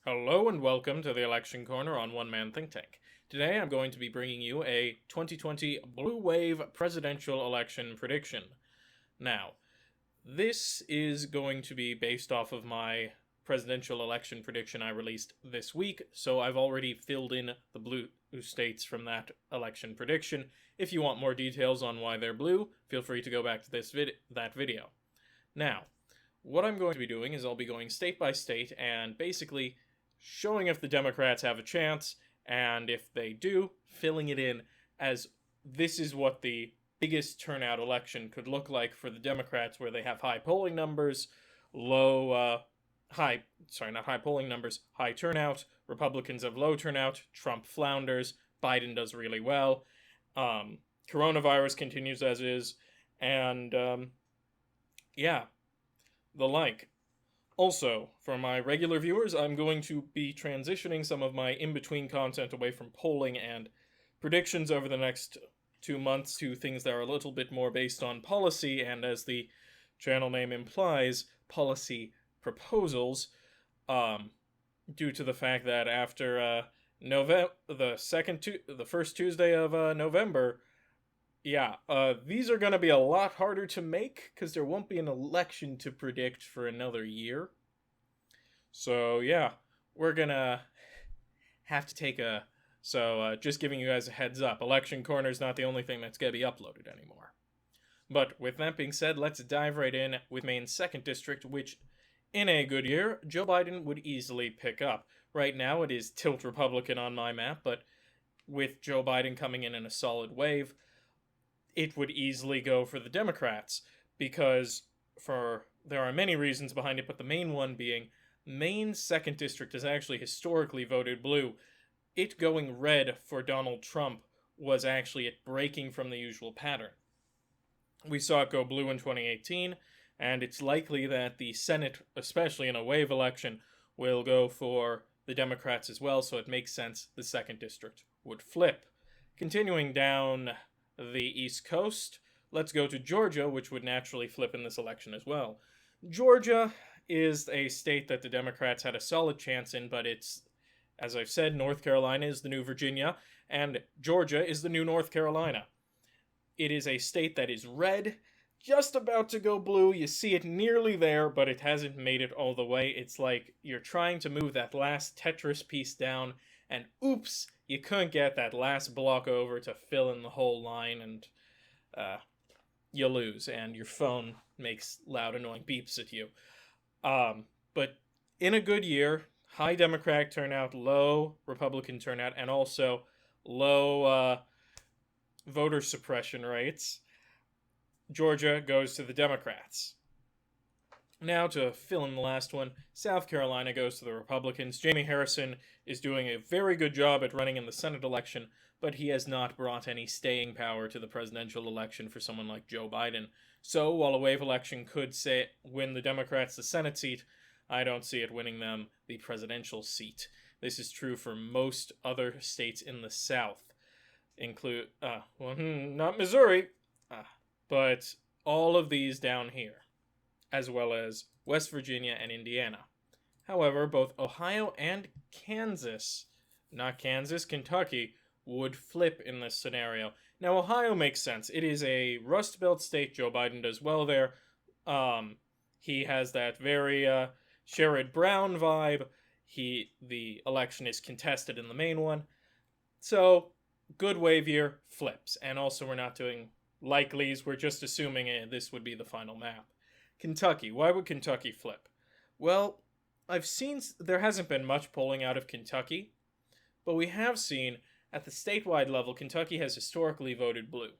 Hello and welcome to the Election Corner on One Man Think Tank. Today I'm going to be bringing you a 2020 Blue Wave presidential election prediction. Now, this is going to be based off of my presidential election prediction I released this week, so I've already filled in the blue states from that election prediction. If you want more details on why they're blue, feel free to go back to that video. Now, what I'm going to be doing is I'll be going state by state and basically showing if the Democrats have a chance, and if they do, filling it in as this is what the biggest turnout election could look like for the Democrats, where they have high polling numbers, high turnout, Republicans have low turnout, Trump flounders, Biden does really well, coronavirus continues as is, and the like. Also, for my regular viewers, I'm going to be transitioning some of my in-between content away from polling and predictions over the next 2 months to things that are a little bit more based on policy, and as the channel name implies, policy proposals, due to the fact that after the first Tuesday of November, these are going to be a lot harder to make because there won't be an election to predict for another year. So, we're going to have to take just giving you guys a heads up, Election Corner is not the only thing that's going to be uploaded anymore. But with that being said, let's dive right in with Maine's 2nd District, which, in a good year, Joe Biden would easily pick up. Right now, it is tilt Republican on my map, but with Joe Biden coming in a solid wave, it would easily go for the Democrats, because there are many reasons behind it, but the main one being Maine's 2nd District has actually historically voted blue. It going red for Donald Trump was actually it breaking from the usual pattern. We saw it go blue in 2018, and it's likely that the Senate, especially in a wave election, will go for the Democrats as well, so it makes sense the 2nd District would flip. Continuing down the East Coast, let's go to Georgia, which would naturally flip in this election as well. Georgia is a state that the Democrats had a solid chance in, but it's, as I've said, North Carolina is the new Virginia, and Georgia is the new North Carolina. It is a state that is red, just about to go blue. You see it nearly there, but it hasn't made it all the way. It's like you're trying to move that last Tetris piece down, and oops, you couldn't get that last block over to fill in the whole line, and you lose, and your phone makes loud, annoying beeps at you. But in a good year, high Democratic turnout, low Republican turnout, and also low voter suppression rates, Georgia goes to the Democrats. Now, to fill in the last one, South Carolina goes to the Republicans. Jamie Harrison is doing a very good job at running in the Senate election, but he has not brought any staying power to the presidential election for someone like Joe Biden. So, while a wave election could win the Democrats the Senate seat, I don't see it winning them the presidential seat. This is true for most other states in the South, not Missouri, but all of these down here, as well as West Virginia and Indiana. However, both Ohio and Kentucky, would flip in this scenario. Now, Ohio makes sense. It is a Rust Belt state. Joe Biden does well there. He has that very Sherrod Brown vibe. The election is contested in the main one. So, good wave year, flips. And also, we're not doing likelies. We're just assuming this would be the final map. Kentucky. Why would Kentucky flip? Well, I've seen there hasn't been much polling out of Kentucky, but we have seen at the statewide level, Kentucky has historically voted blue.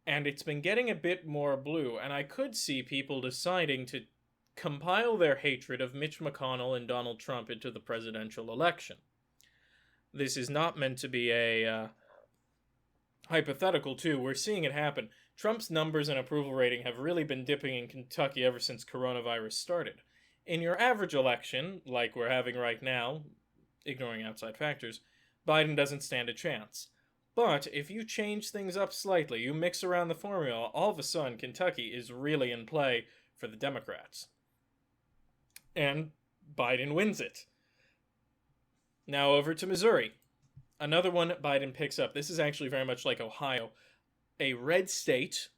And it's been getting a bit more blue, and I could see people deciding to compile their hatred of Mitch McConnell and Donald Trump into the presidential election. This is not meant to be a hypothetical, too. We're seeing it happen. Trump's numbers and approval rating have really been dipping in Kentucky ever since coronavirus started. In your average election, like we're having right now, ignoring outside factors, Biden doesn't stand a chance. But if you change things up slightly, you mix around the formula, all of a sudden Kentucky is really in play for the Democrats. And Biden wins it. Now over to Missouri. Another one Biden picks up. This is actually very much like Ohio, a red state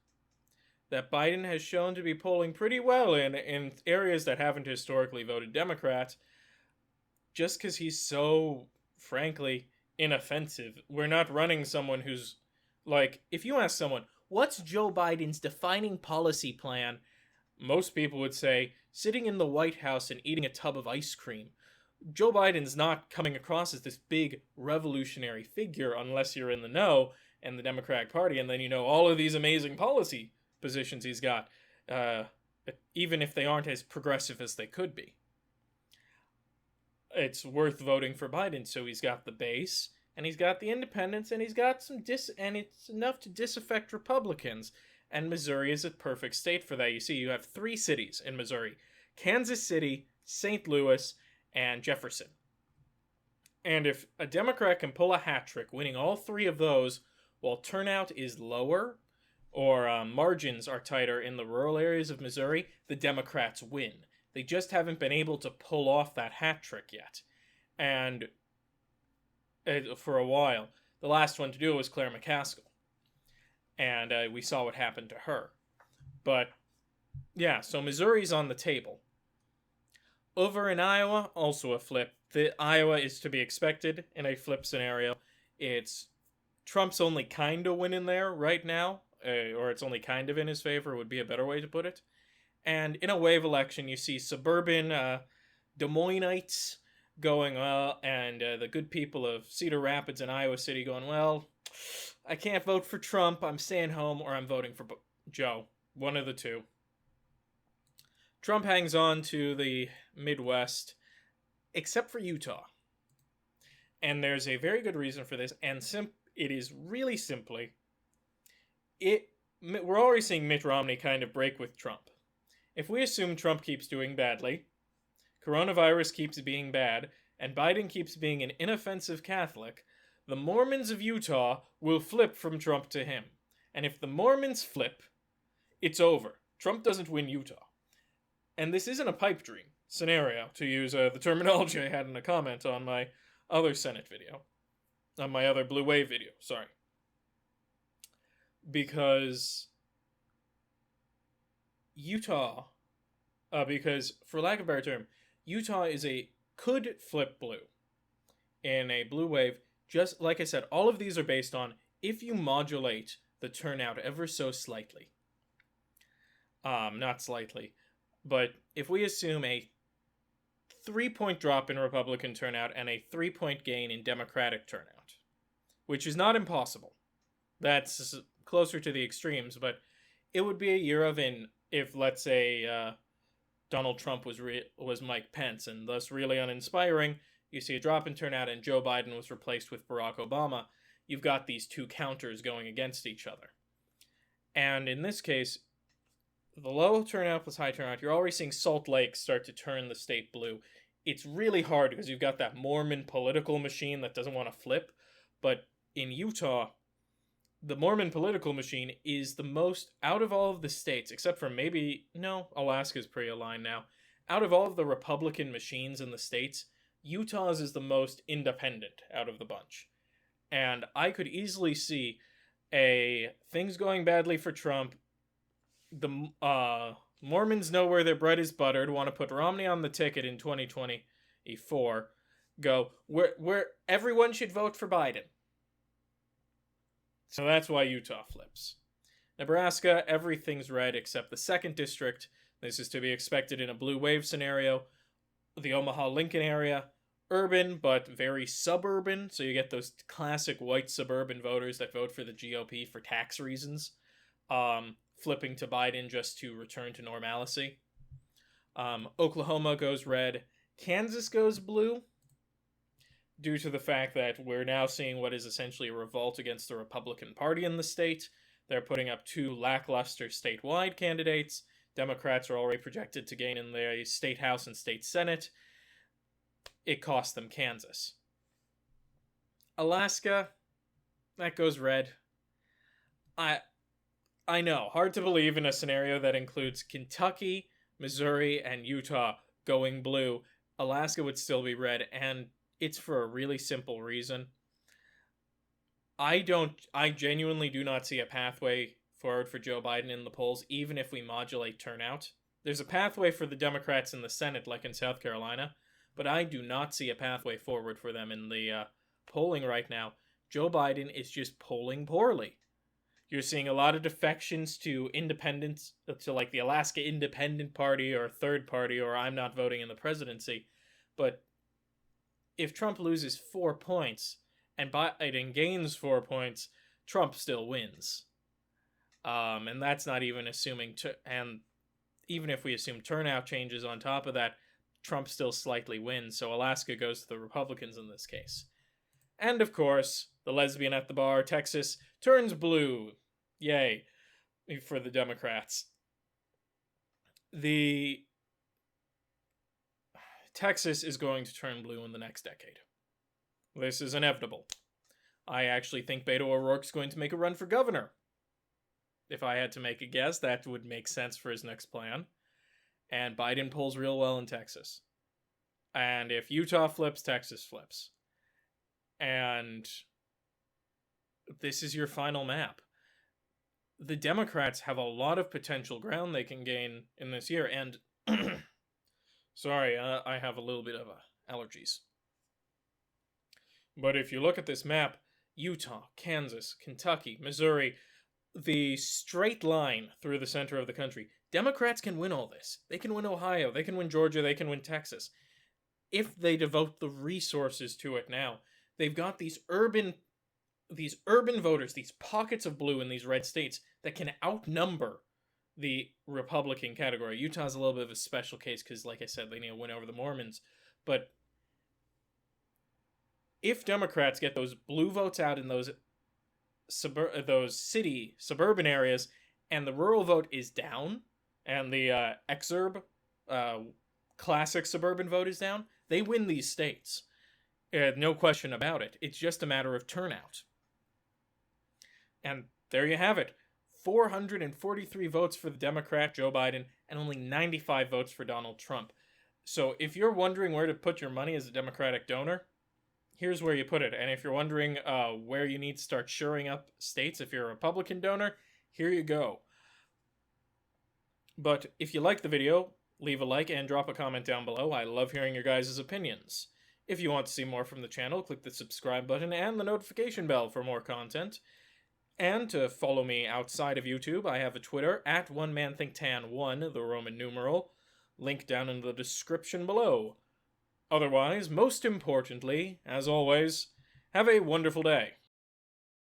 that Biden has shown to be polling pretty well in areas that haven't historically voted Democrat, just because he's so, frankly, inoffensive. We're not running someone who's like, if you ask someone, what's Joe Biden's defining policy plan? Most people would say, sitting in the White House and eating a tub of ice cream. Joe Biden's not coming across as this big revolutionary figure unless you're in the know and the Democratic Party, and then you know all of these amazing policy positions he's got, even if they aren't as progressive as they could be. It's worth voting for Biden. So he's got the base, and he's got the independents, and he's got some and it's enough to disaffect Republicans. And Missouri is a perfect state for that. You see, you have 3 cities in Missouri: Kansas City, St. Louis, and Jefferson. And if a Democrat can pull a hat trick, winning all 3 of those, while turnout is lower or margins are tighter in the rural areas of Missouri, the Democrats win. They just haven't been able to pull off that hat trick yet. And for a while, the last one to do it was Claire McCaskill. And we saw what happened to her. But yeah, so Missouri's on the table. Over in Iowa, also a flip. Iowa is to be expected in a flip scenario. It's Trump's only kind of winning there right now, or it's only kind of in his favor, would be a better way to put it. And in a wave election, you see suburban Des Moinesites going, well, and the good people of Cedar Rapids and Iowa City going, well, I can't vote for Trump, I'm staying home, or I'm voting for Joe. One of the two. Trump hangs on to the Midwest, except for Utah. And there's a very good reason for this, and it is really simply, we're already seeing Mitt Romney kind of break with Trump. If we assume Trump keeps doing badly, coronavirus keeps being bad, and Biden keeps being an inoffensive Catholic, the Mormons of Utah will flip from Trump to him. And if the Mormons flip, it's over. Trump doesn't win Utah. And this isn't a pipe dream scenario, to use the terminology I had in a comment on my other Senate video. On my other Blue Wave video, sorry. Because Utah, because for lack of a better term, Utah could flip blue in a blue wave. Just like I said, all of these are based on if you modulate the turnout ever so slightly. Not slightly, but if we assume a 3-point drop in Republican turnout and a 3-point gain in Democratic turnout, which is not impossible. That's closer to the extremes, but it would be a year of if let's say Donald Trump was Mike Pence and thus really uninspiring, you see a drop in turnout and Joe Biden was replaced with Barack Obama, you've got these two counters going against each other. And in this case, the low turnout plus high turnout, you're already seeing Salt Lake start to turn the state blue. It's really hard because you've got that Mormon political machine that doesn't want to flip. But in Utah, the Mormon political machine is the most, out of all of the states, except for Alaska's pretty aligned now. Out of all of the Republican machines in the states, Utah's is the most independent out of the bunch. And I could easily see things going badly for Trump. The Mormons know where their bread is buttered, want to put Romney on the ticket in 2024, go, where everyone should vote for Biden. So that's why Utah flips. Nebraska, everything's red except the 2nd district. This is to be expected in a blue wave scenario. The Omaha-Lincoln area, urban but very suburban, so you get those classic white suburban voters that vote for the GOP for tax reasons, flipping to Biden just to return to normalcy. Oklahoma goes red. Kansas goes blue, due to the fact that we're now seeing what is essentially a revolt against the Republican Party in the state. They're putting up 2 lackluster statewide candidates. Democrats are already projected to gain in the state house and state senate. It cost them Kansas. Alaska, that goes red. I know, hard to believe in a scenario that includes Kentucky, Missouri, and Utah going blue. Alaska would still be red, and it's for a really simple reason. I genuinely do not see a pathway forward for Joe Biden in the polls, even if we modulate turnout. There's a pathway for the Democrats in the Senate, like in South Carolina, but I do not see a pathway forward for them in the polling right now. Joe Biden is just polling poorly. You're seeing a lot of defections to independents, to like the Alaska Independent Party or Third Party, or I'm not voting in the presidency. But if Trump loses 4 points and Biden gains 4 points, Trump still wins. And that's not even assuming, and even if we assume turnout changes on top of that, Trump still slightly wins. So Alaska goes to the Republicans in this case. And of course, the lesbian at the bar, Texas, turns blue. Yay. For the Democrats. The Texas is going to turn blue in the next decade. This is inevitable. I actually think Beto O'Rourke's going to make a run for governor. If I had to make a guess, that would make sense for his next plan. And Biden polls real well in Texas. And if Utah flips, Texas flips. And this is your final map. The Democrats have a lot of potential ground they can gain in this year. And sorry, I have a little bit of allergies. But if you look at this map, Utah, Kansas, Kentucky, Missouri, the straight line through the center of the country, Democrats can win all this. They can win Ohio, they can win Georgia, they can win Texas. If they devote the resources to it now, they've got these urban voters, these pockets of blue in these red states that can outnumber the Republican category. Utah's a little bit of a special case because, like I said, they need to win over the Mormons. But if Democrats get those blue votes out in those city suburban areas, and the rural vote is down, and the classic suburban vote is down, they win these states. No question about it. It's just a matter of turnout. And there you have it. 443 votes for the Democrat, Joe Biden, and only 95 votes for Donald Trump. So if you're wondering where to put your money as a Democratic donor, here's where you put it. And if you're wondering where you need to start shoring up states if you're a Republican donor, here you go. But if you like the video, leave a like and drop a comment down below. I love hearing your guys' opinions. If you want to see more from the channel, click the subscribe button and the notification bell for more content. And to follow me outside of YouTube, I have a Twitter, at OneManThinkTan1, the Roman numeral. Link down in the description below. Otherwise, most importantly, as always, have a wonderful day.